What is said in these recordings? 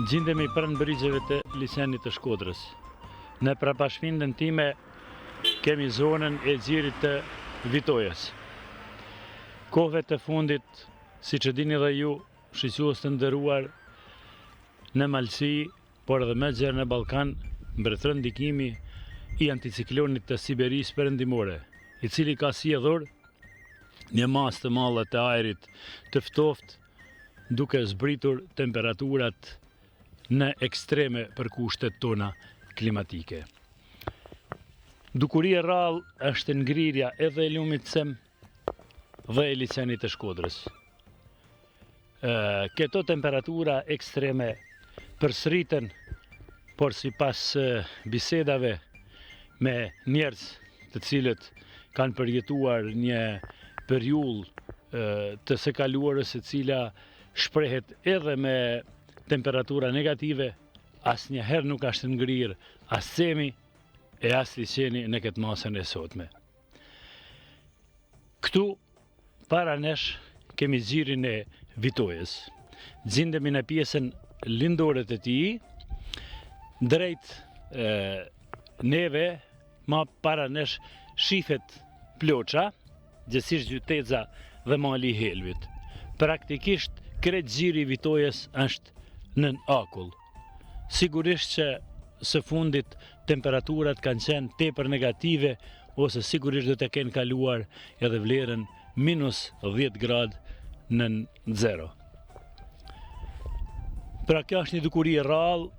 Gjindemi pranë bërigjeve të licenit të Shkodrës. Në prapashmindën time kemi zonën e gjirit të Vitojës. Kohëve të fundit, si që dini dhe ju, shiques të nderuar, në Malsi, por edhe me gjerë në Ballkan, mbretëron ndikimi i anticiklonit të Siberisë perëndimore, i cili ka sjellur një masë të madhe të ajrit të ftohtë, duke zbritur temperaturat në ekstreme për kushtet tona klimatike. Dukuri e rrallë është ngrirja edhe e lumit Sem dhe e licenit të Shkodrës. Këto temperatura ekstreme përsëriten, por sipas bisedave me njerëz të cilët kanë përjetuar një periudhë të së kaluarës e cila shprehet edhe me temperatura negative, asnjëherë nuk është ngrirë as Semi e as liceni në këtë masën e sotme. Këtu para nesh kemi xhirin e Vitojës. Gjindemi në pjesën lindore të tij, drejt neve ma para nesh shifet Ploça, gjithsesi Gjyteza dhe mali i Helvit. Praktikisht krejt xhiri i Vitojës është nën akull. Sigurisht që së fundit temperaturat kanë qenë tepër negative, ose sigurisht do të kenë kaluar edhe vlerën -10 gradë nën zero. Pra kjo është një dukuri e rrallë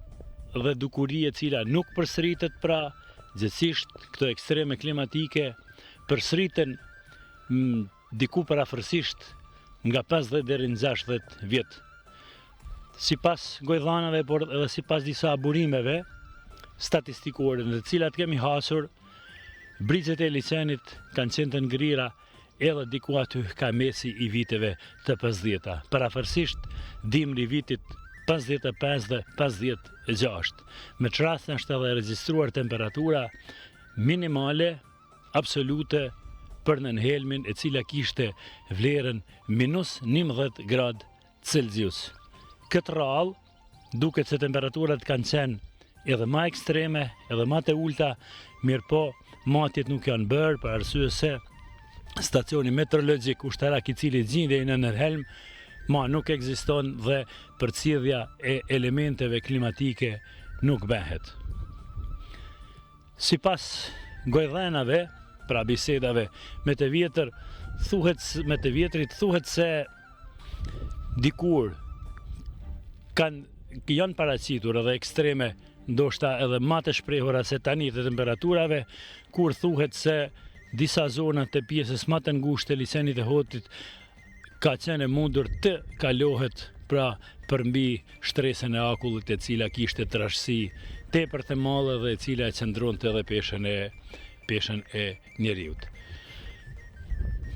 dhe dukuri e cila nuk përsëritet, pra gjithsesisht këto ekstreme klimatike përsëriten diku parafërsisht nga 50 deri në 60 vjet. Sipas gojdhanave, por edhe sipas disa burimeve statistikore në të cilat kemi hasur, brigjet e licenit kanë qenë të ngrira edhe diku aty ka mesi i viteve të 50-ta. Parafërsisht dimri i vitit 55 dhe 56. Me çrast është edhe regjistruar temperatura minimale absolute për nënhelmin, e cila kishte vlerën -11 gradë Celsius. Këtë rrallë, duket se temperaturat kanë qenë edhe ma ekstreme, edhe ma të ulta, mirë po matjet nuk janë bërë, për arsye se stacioni meteorologjik ushtarak i cili gjindej në Nërhelm, ma nuk ekziston dhe përcjellja e elementeve klimatike nuk bëhet. Sipas gojdhenave, pra bisedave me të vjetrit, thuhet se dikur janë paraqitur edhe ekstreme, ndoshta edhe ma të shprehura se tani të temperaturave, kur thuhet se disa zona të pjesës më të ngushtë të licenit të Hotit ka qenë mundur të kalohet, pra përmbi shtresën e akullit, e cila kishte trashësi tepër të madhe dhe e cila e qëndronte edhe peshën e njeriut.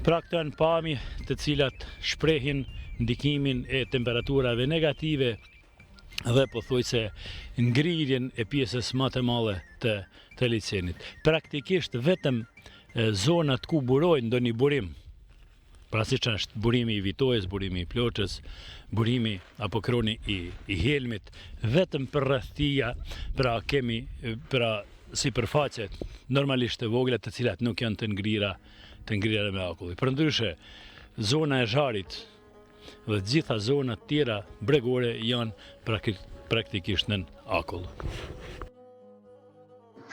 Pra këto janë pamje të cilat shprehin ndikimin e temperaturave negative dhe pothuajse ngrirjen e pjesës më të madhe të licenit. Praktikisht vetëm zonat ku burojnë ndonjë burim, pra siç është burimi i Vitojës, burimi i Ploçës, burimi apo kroni i Helmit, vetëm për rrethtia, pra kemi sipërfaqe normalisht të vogla të cilat nuk janë të ngrira me akull. Përndryshe, zona e Zharit dhe gjitha zonat tjera bregore janë praktikisht në akull.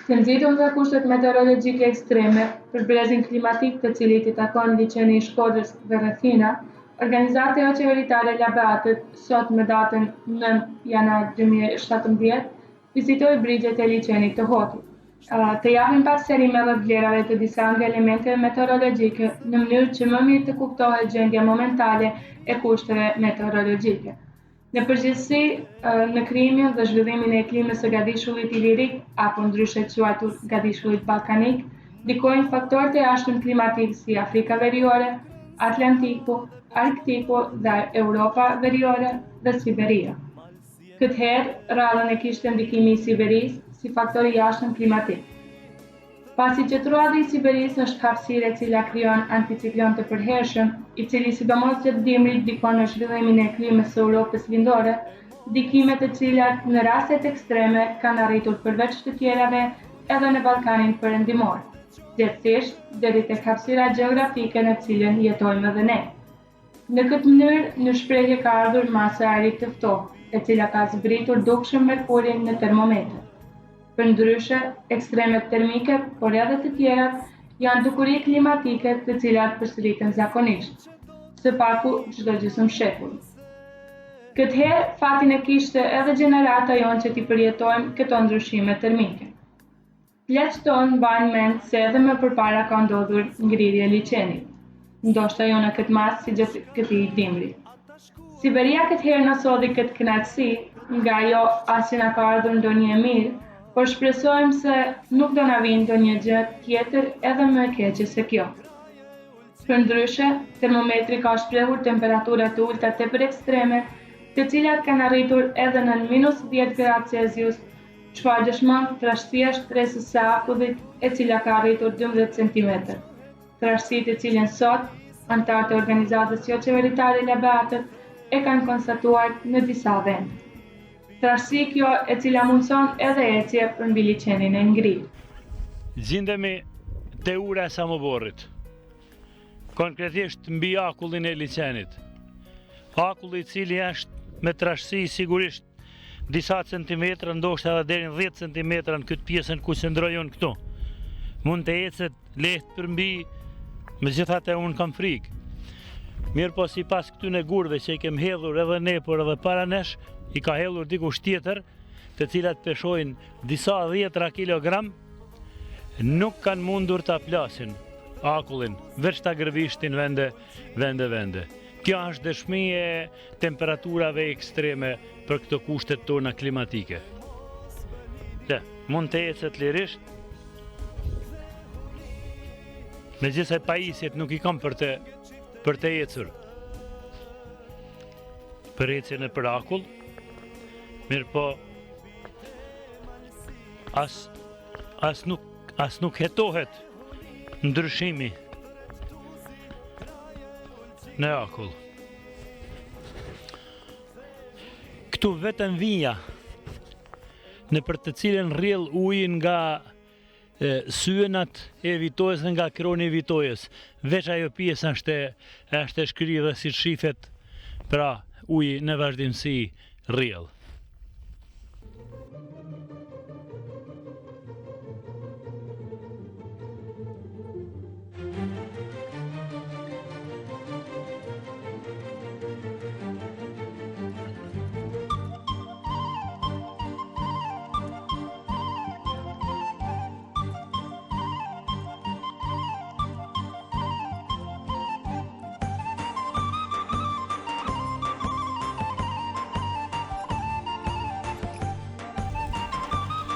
Të nxitur nga kushtet meteorologjike ekstreme, për brezin klimatik të cilit i takon liçeni i Shkodrës dhe rrethina, organizata jo qeveritare Labeatet, sot me datën 9 janar 2017, vizitoi brigjet e liçenit të Hotit. Të japin pasqyrime dhe vlerave të disa nga elementeve meteorologjike në mënyrë që më mirë të kuptohet gjendja momentale e kushteve meteorologjike. Në përgjithësi, në krijimin dhe zhvillimin e klimës së Gadishullit Ilirik, apo ndryshe quajtur Gadishullit Ballkanik, ndikojnë faktorët e jashtëm klimatik si Afrika Veriore, Atlantiku, Arktiku dhe Europa Veriore dhe Siberia. Këtë herë, rradhën e kishte ndikimi i Siberisë si faktor i jashtëm klimatik. Pasi që truadhi i Siberisë është hapësirë e cila krijon anticiklon të përhershëm, i cili sidomos gjatë dimrit ndikon në zhvillimin e klimës së Europës lindore, ndikimet e cilat në rastet ekstreme kanë arritur përveç të tjerave edhe në Ballkanin Perëndimor, gjithsesi deri tek hapësira gjeografike në cilën jetojmë edhe ne. Në këtë mënyrë, në shprehje ka ardhur masa e arit të ftohtë, e cila ka zbritur dukshëm merkurin në termometër. Përndryshe, ekstremet termike, por edhe të tjerat, janë dukuri klimatike të cilat përsëriten zakonisht, së paku çdo gjysmë-shekull. Këtë herë, fatin e kishte edhe gjenerata jonë që t'i përjetojmë këto ndryshime termike. Pleqët tonë mbajnë mend se edhe më përpara ka ndodhur ngrirje liçenit, ndoshta jo në këtë masë si gjatë këtij dimri. Siberia këtë herë na solli këtë kënaqësi, nga jo as që na ka ardhur ndonjë e mirë, por shpresojmë se nuk do na vinë ndonjë gjë tjetër edhe më e keqe se kjo. Përndryshe, termometri ka shprehur temperatura të ulta tepër ekstreme, të cilat kanë arritur edhe në -10 gradë Celsius, çfarë dëshmon trashësia e shtresës së akullit, e cila ka arritur 12 cm. Trashësi të cilën sot, antarët e organizatës jo qeveritare Labeatët e kanë konstatuar në disa vende. Trashësi kjo e cila mundson edhe ecje për mbi liçenin e ngrirë. Gjendemi te ura e Samoborrit, konkretisht mbi akullin e liçenit. Akulli i cili është me trashësi sigurisht disa centimetra, ndoshta edhe deri në 10 centimetra në këtë pjesën ku qëndrojun këtu. Mund të ecet lehtë për mbi, megjithatë unë kam frikë. Mirë po sipas këtyne gurve që i kem hedhur edhe ne, por edhe para nesh, i ka hedhur dikush tjetër, të cilat peshojnë disa 10 kilogram, nuk kanë mundur ta plasin akullin, veç ta gërvishtin vende. Kjo është dëshmi e temperaturave ekstreme për këto kushtet tona klimatike. Mund të ecet lirisht, megjithëse pajisjet nuk i kam për të ecur. Për ecjen e për akull, mirë po as nuk hetohet ndryshimi në akull. Këtu vetëm vija në për të cilën rrjedh uji nga syenat e vitojës dhe nga kroni i vitojës. Veç ajo pjesë është e shkrirë dhe si shifet, pra uji në vazhdimsi rrjedh.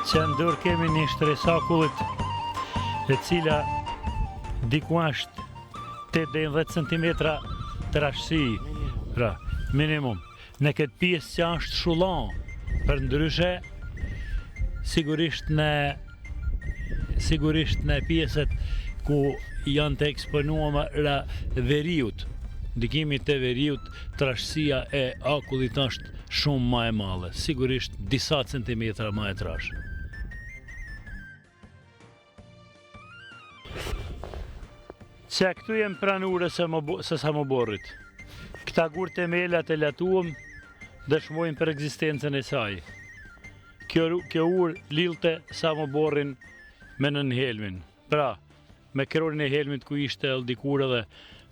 Që ndër kemi një shtresë akullit e cila diku është 8-10 cm trashësi, pra minimum. Në këtë pjesë që është shullon, për ndryshe sigurisht në pjesët ku janë të eksponuara veriut, ndikimit të veriut, trashësia e akullit është shumë ma e madhe, sigurisht disa centimetra ma e trashë. Se këtu jem pranure së Samoborrit. Këta gur temelat e latuam dëshmojnë për ekzistencën e saj. Kjo ur lilte Samoborrin me nënhelmin. Pra, me kronin e helmit ku ishte dikur edhe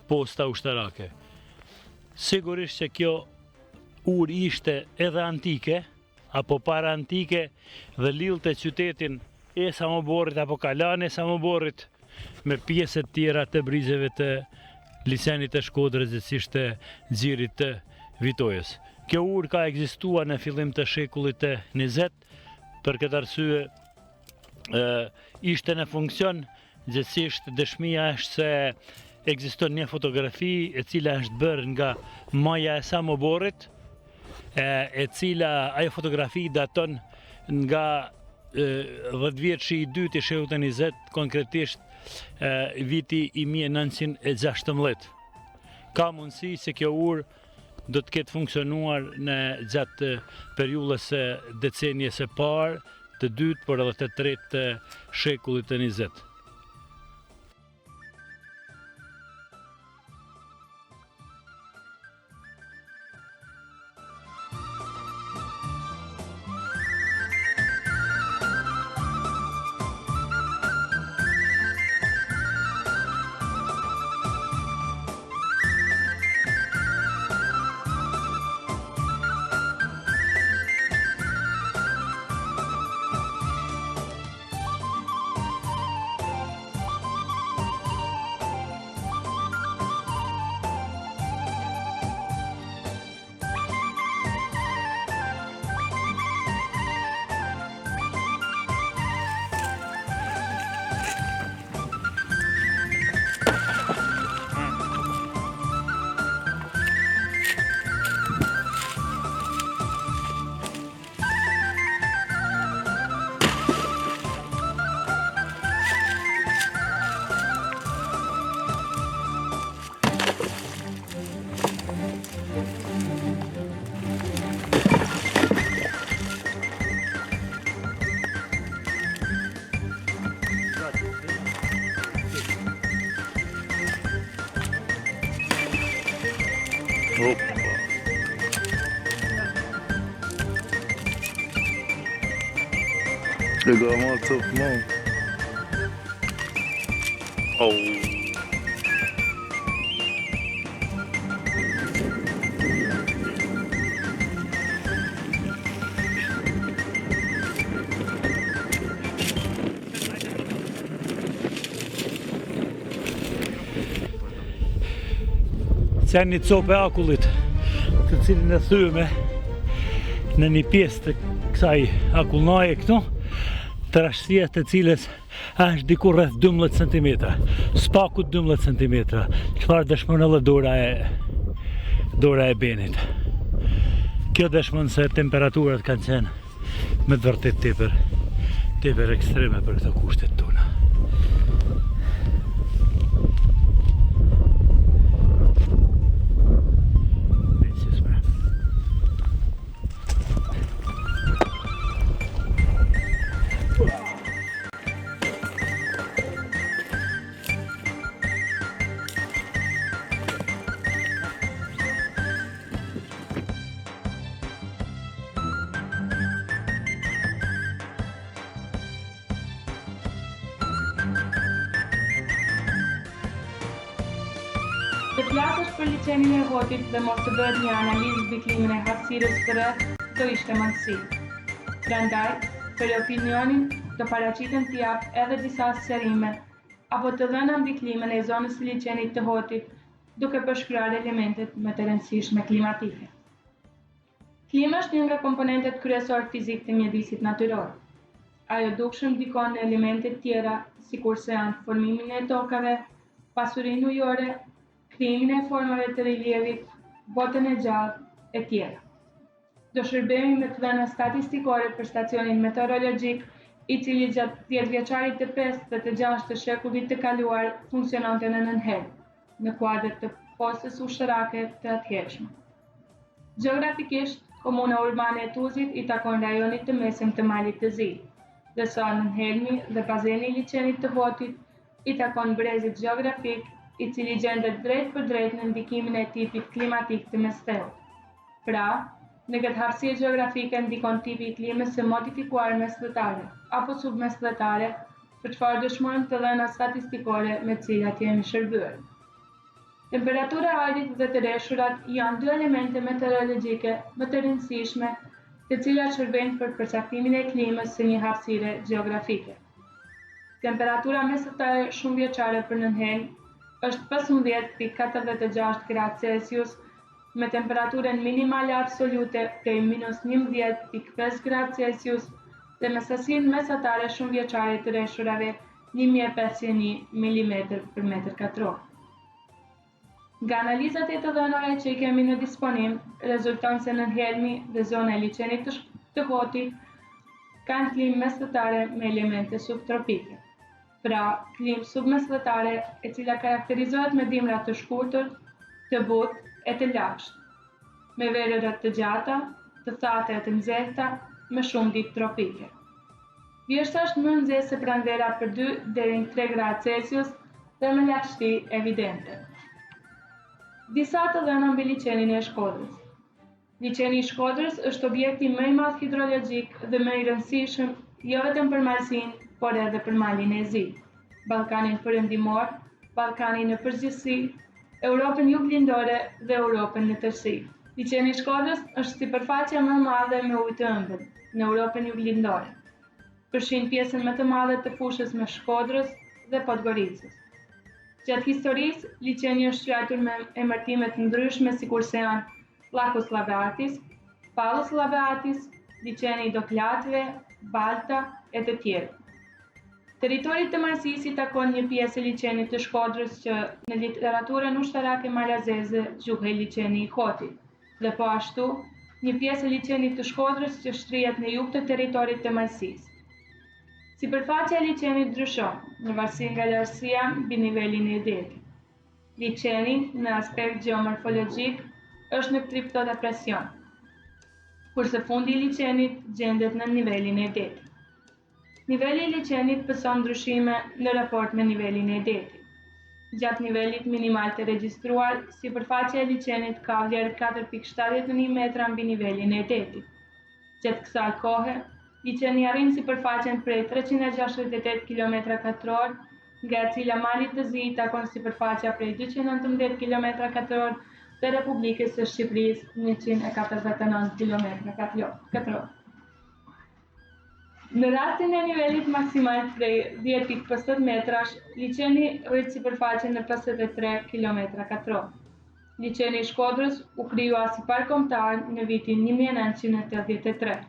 posta ushtarake. Sigurisht që kjo ur ishte edhe antike, apo para antike, dhe lilte qytetin e Samoborrit apo kalan e Samoborrit, me pjesët tjera të brizeve të liçenit të Shkodrës dhe si të xhirit të Vitojës. Kjo ur ka ekzistuar në fillim të shekullit të 20, për këtë arsye ishte në funksion, gjithsesi dëshmia është se ekziston një fotografi e cila është bërë nga maja e Samoborrit, e cila ajo fotografi daton nga 10 vjetëshi i dytë i shekullit të 20, konkretisht viti i 1916. Ka mundësi se kjo ur do të ketë funksionuar në gjatë periudhës së decenjes së parë, të dytë, por edhe të tretë të shekullit të 20. Legal, matou, não. Oh. Janë një copë e akullit, të cilin e thyme në një pjesë të kësaj akullnaje këtu, të rashtësia të cilës është diku rreth 12 cm, spaku 12 cm, çfarë dëshmon edhe dora e Benit. Kjo dëshmon se temperaturat kanë qenë me të vërtet tepër ekstreme për këto kushtet tona. Të flasësh për liçenin e Hotit dhe mos të bëhet një analizë mbi klimën e hapësirës së rreth, do ishte mangësi. Prandaj, për opinionin, do paraqiten të jap edhe disa sqarime apo të dhëna mbi klimën e zonës së liçenit të Hotit, duke përshkruar elementet më të rëndësishme klimatike. Klima është një nga komponentet kryesor fizik të mjedisit natyror. Ajo dukshëm ndikon në elementet tjera, sikurse janë formimin e tokave, pasurinë ujore, krijimin e formave të relievit, botën e gjallë e tjera. Do shërbemi me të dhëna statistikore për stacionin meteorologjik, i cili gjatë 10 vjeçarit të 5 dhe të 6 të shekullit të kaluar funksiononte në nënhel, në kuadër të postës ushtarake të atëhershme. Gjeografikisht, komuna urbane e Tuzit i takon rajonit të mesëm të malit të Zi, ndërsa nënhelmi dhe bazeni i liçenit të Hotit i takon brezit gjeografik, i cili gjendet drejt për drejt në ndikimin e tipit klimatik të mesthellët. Pra, në këtë hapësirë gjeografike ndikon tipi i klimës së modifikuar mesdhetare apo submesdhetare, për çfarë dëshmojnë të dhëna statistikore me të cilat jemi shërbyer. Temperatura e ajrit dhe të reshurat janë dy elemente meteorologjike më të rëndësishme, të cilat shërbejnë për përcaktimin e klimës së një hapësire gjeografike. Temperatura mesatare shumë vjeçare për nënhelm është 15.46 gradë Celsius, me temperaturën minimale absolute prej -11.5 gradë Celsius dhe me sasinë mesatare shumë vjeçare të reshurave 1501 mm për metër katror. Nga analizat e të dhënave që i kemi në disponim, rezulton se nënhelmi dhe zona e liçenit të Hotit kanë klimë mesdhetare me elemente subtropike. Pra, klimë submesdhetare e cila karakterizohet me dimra të shkurtër, të butë e të lagshtë. me verërat të gjata, të thata e të nxehta, me shumë ditë tropike. Vjeshta është më nxehtë se pranvera për 2 deri në 3 gradë Celsius dhe me lagështi evidente. Disa të dhëna mbi liçenin e Shkodrës. Liçeni i Shkodrës është objekti më i madh hidrologjik dhe më i rëndësishëm jo vetëm për Malsinë, por edhe për malin e Zi, Ballkanin Perëndimor, Ballkanin në përgjithësi, Europën juglindore dhe Europën në tërësi. Liçeni i Shkodrës është sipërfaqja më e madhe me ujë të ëmbël në Europën juglindore. Përfshin pjesën më të madhe të fushës me Shkodrës dhe Podgoricës. Gjatë historisë, liçeni është quajtur me emërtime të ndryshme sikurse janë Llakos Llaveatis, Pallos Llaveatis, liçeni i Doklatëve, Balta e të tjerë. Territori të Malsisë i takon një pjesë e liçenit të Shkodrës që në literaturën ushtarake malazeze quhet liçeni i Hotit, dhe po ashtu një pjesë e liçenit të Shkodrës që shtrihet në jug të territorit të Malsisë. Sipërfaqja e liçenit ndryshon në varësi nga lartësia mbi nivelin e detit. Liçeni, në aspekt gjeomorfologjik, është në kriptodepresion, kurse fundi i liçenit gjendet në nivelin e detit. Niveli i liçenit pëson ndryshime në raport me nivelin e detit. Gjatë nivelit minimal të regjistruar, sipërfaqja e liçenit ka vlerë 4.71 metra mbi nivelin e detit. Gjatë kësaj kohe, liçeni arrin sipërfaqen prej 368 km2, nga e cila malit të Zi takon sipërfaqja prej 219 km2 dhe Republikës së Shqipërisë 149 km2. Në rastin e nivelit maksimal prej 10.50 metrash, liçeni rrit sipërfaqen në 53 km2. Liçeni i Shkodrës u krijua si park kombëtar në vitin 1983.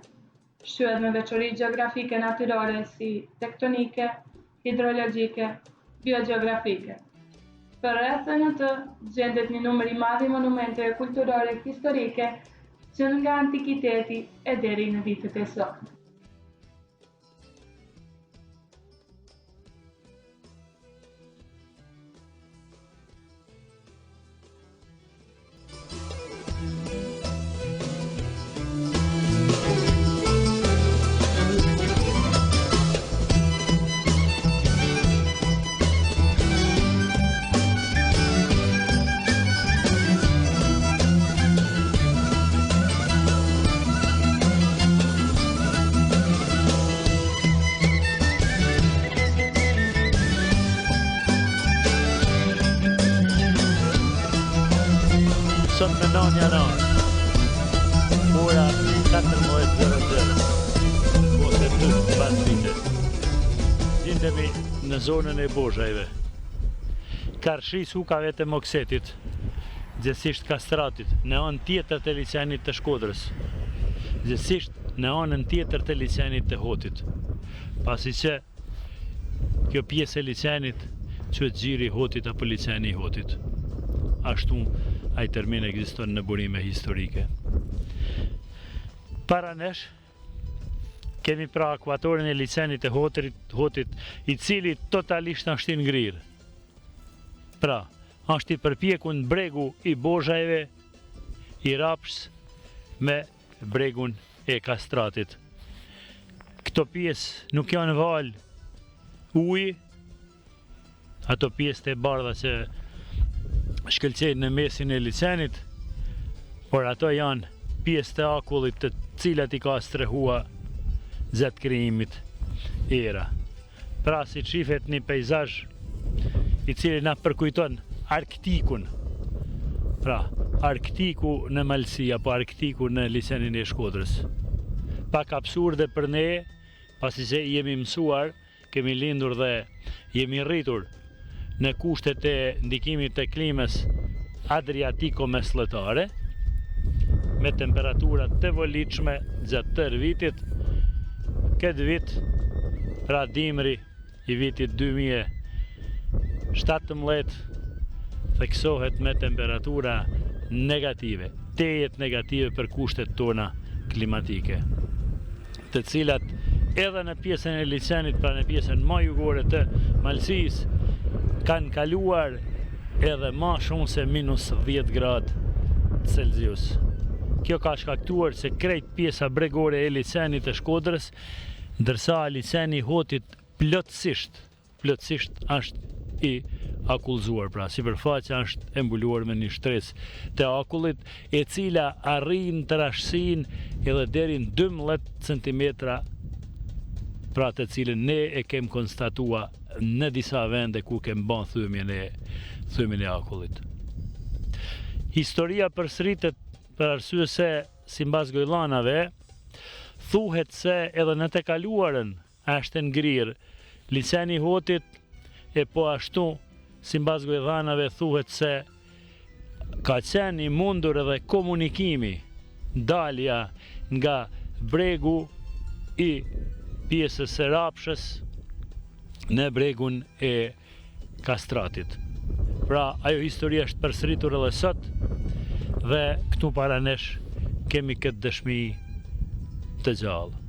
Shquhet me veçori gjeografike natyrore si tektonike, hidrologjike, biogjeografike. Përreth në të gjendet një numër i madh i monumenteve kulturore historike që nga antikiteti e deri në ditët e sotme. Sot me 9 janar, ora 14:00, ose 2 pas ditës. Gjendemi në zonën e Bozhajve. Karshi suka vetëm Oksetit, gjithsesht Kastratit, në anën tjetër të liçenit të Shkodrës, gjithsesht në anën tjetër të liçenit të Hotit, pasi që kjo pjesë e liçenit quhet xhiri i Hotit apo liçeni i Hotit. Ashtu ai termin ekziston në burime historike. Para nesh kemi pra akuatorin e liçenit të Hotit, i cili totalisht është i ngrirë. Pra, është i përpjekur në bregu i Bozhajve, i Rapshës me bregun e Kastratit. Këto pjesë nuk janë val uji, ato pjesë të bardha që shkëlqejnë në mesin e liçenit, por ato janë pjesë të akullit të cilat i ka strehua gjatë krijimit era. Pra si qifet një pejzazh i cili na përkujton Arktikun. Pra, Arktiku në Malsi apo Arktiku në liçenin e Shkodrës. Pak absurde për ne, pasi që jemi mësuar, kemi lindur dhe jemi rritur në kushtet e ndikimit të klimës adriatiko-mesllëtare, me temperaturat të volitshme gjatë tërë vitit. Këtë vit, pra dimri i vitit 2017, theksohet me temperatura negative, tejet negative për kushtet tona klimatike, të cilat edhe në pjesën e liçenit, pra në pjesën më jugore të Malsisë, kanë kaluar edhe ma shumë se -10 gradë Celsius. Kjo ka shkaktuar se krejt pjesa bregore e licenit të Shkodrës, ndërsa liceni i Hotit plotësisht është i akullzuar, pra sipërfaqja është e mbuluar me një shtresë të akullit, e cila arrin trashësinë edhe deri në 12 cm, pra të cilën ne e kem konstatua në disa vende ku kem bën thymjen e akullit. Historia përsëritet për arsye se sipas gojllanave thuhet se edhe në të kaluarën është ngrirë liceni i Hotit, e po ashtu sipas gojllanave thuhet se ka qenë i mundur edhe komunikimi, dalja nga bregu i pjesës së Rapshës në bregun e Kastratit. Pra, ajo historia është përsëritur edhe sot dhe këtu para nesh kemi këtë dëshmi të gjallë.